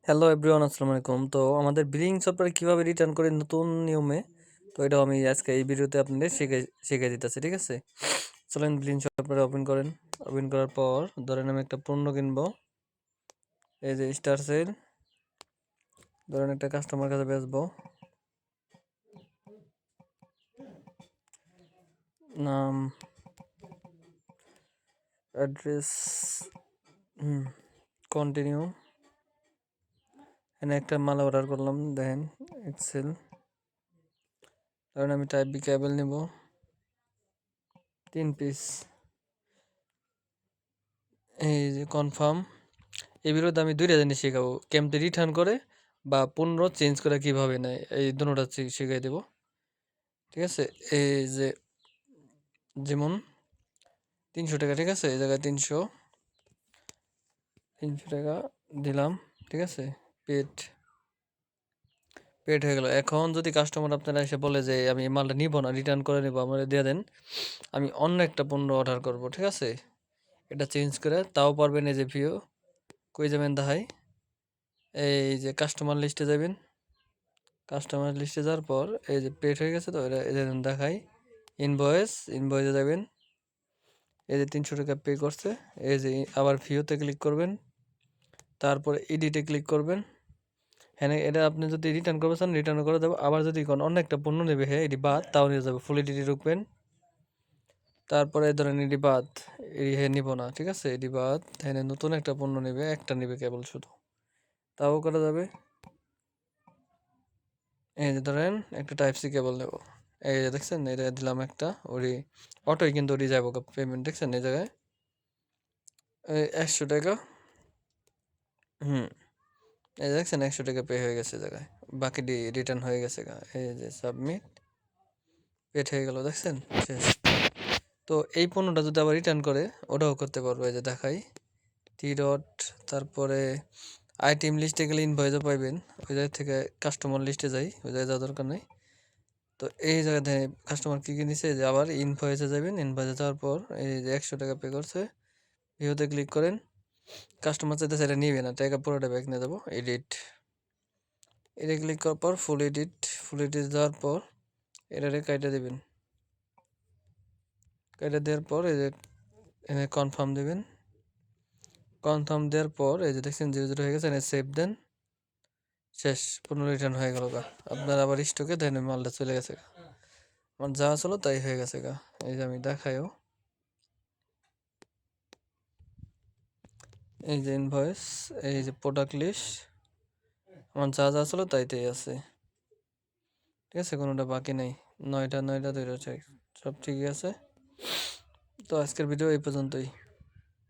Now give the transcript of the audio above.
Hello everyone, আসসালামু আলাইকুম। তো আমাদের বিলিং সফটওয়্যার কিভাবে রিটার্ন করে নতুন নিয়মে, তো এটাও আমি আজকে এই ভিডিওতে আপনাদের শিখিয়ে দিতেছি, ঠিক আছে? চলেন বিলিং সফটওয়্যার ওপেন করেন। ওপেন করার পর ধরেন আমি একটা পণ্য কিনবো, এই যে স্টার সেল। ধরেন একটা কাস্টমার কাছে বেচবো, নাম, অ্যাড্রেস, কন্টিনিউ। এখানে একটা মাল অর্ডার করলাম, দেখেন এক্সেল। ধরেন আমি টাইপ বি কেবল নিব 3 পিস। এই যে কনফার্ম। এই ভিডিওতে আমি দুইটা জিনিস শেখাবো, কেমতে রিটার্ন করে বা পণ্য চেঞ্জ করে কিভাবে নেয়, এই দুটোটা শিখাই দেবো, ঠিক আছে? এই যে যেমন 300 টাকা, ঠিক আছে? এই জায়গায় 300 টাকা দিলাম, ঠিক আছে? পেড পেড হয়ে গেল। এখন যদি কাস্টমার আপনারা এসে বলে যে আমি এই মালটা নিব না, রিটার্ন করে নেবো, আমার দিয়ে দেন, আমি অন্য একটা পণ্য অর্ডার করব, ঠিক আছে? এটা চেঞ্জ করে তাও পারবেন। এই যে ভিউ, কই যাবেন দেখাই, এই যে কাস্টমার লিস্টে যাবেন। কাস্টমার লিস্টে যাওয়ার পর এই যে পেড হয়ে গেছে, তো এটা এই যে দেখাই ইনভয়েসে যাবেন। এই যে 300 টাকা পে করছে, এই যে আবার ভিউতে ক্লিক করবেন, তারপর এডিটে ক্লিক করবেন। হ্যাঁ, এটা আপনি যদি রিটার্ন করতে চান রিটার্ন করে দেবো, আবার যদি কোনো অন্য একটা পণ্য নেবে, হ্যাঁ এটি বাদ, তাও নিয়ে যাবে। ফুল এডিটে ঢুকবেন, তারপরে ধরেন এটি বাদ, এটি হ্যাঁ নিব না, ঠিক আছে? এটি বাদ, হ্যাঁ নতুন একটা পণ্য নেবে, একটা নেবে কেবল শুধু, তাও করা যাবে। এই যে ধরেন একটা টাইপ সি কেবল নেব, এই যে দেখছেন এটা দিলাম একটা, ওরি অটোই কিন্তু ওরি যাবো পেমেন্ট, দেখছেন এই জায়গায় 100 টাকা। হুম, এই যে দেখছেন 100 টাকা পে হয়ে গেছে জায়গায়, বাকিটি রিটার্ন হয়ে গেছে গা। এই যে সাবমিট, পেড হয়ে গেল, দেখছেন? শেষ। তো এই পণ্যটা যদি আবার রিটার্ন করে, ওটাও করতে পারবো। এই যে দেখাই টি ডট, তারপরে আইটেম লিস্টে গেলে ইনভয়েসও পাইবেন, ওই জায়গা থেকে কাস্টমার লিস্টে যাই, ওই জায়গায় যাওয়ার দরকার নেই। তো এই জায়গাতে কাস্টমার কী কী নিছে, যে আবার ইনভয়েসে যাবেন, ইনভয়েসে যাওয়ার পর এই যে 100 টাকা পে করছে, ভিউতে ক্লিক করেন। কাস্টমার চাইতেছে এটা নিবে না, টাকা পুরোটা ব্যাক নিয়ে দেবো, এডিট। এটা ক্লিক করার পর ফুল এডিট যাওয়ার পর এটারে কাইটা দেবেন। কাইটা দেওয়ার পর এই যে এখানে কনফার্ম দেবেন। কনফার্ম দেওয়ার পর এই যে দেখছেন 0 হয়ে গেছে, এখানে সেভ দেন। শেষ, পুনঃ রিটার্ন হয়ে গেল গা। আপনার আবার স্টকে দেন, মালটা চলে গেছে গা। আমার যা ছিল তাই হয়ে গেছে গা। এই যে আমি দেখাইও, এই যে ইনভয়েস, এই যে প্রোডাক্ট লিস্ট, আমার যা যা ছিল তাইতেই আছে, ঠিক আছে? কোনোটা বাকি নেই। 9টা 9টা 2টা সব ঠিকই আছে। তো আজকের ভিডিও এই পর্যন্তই।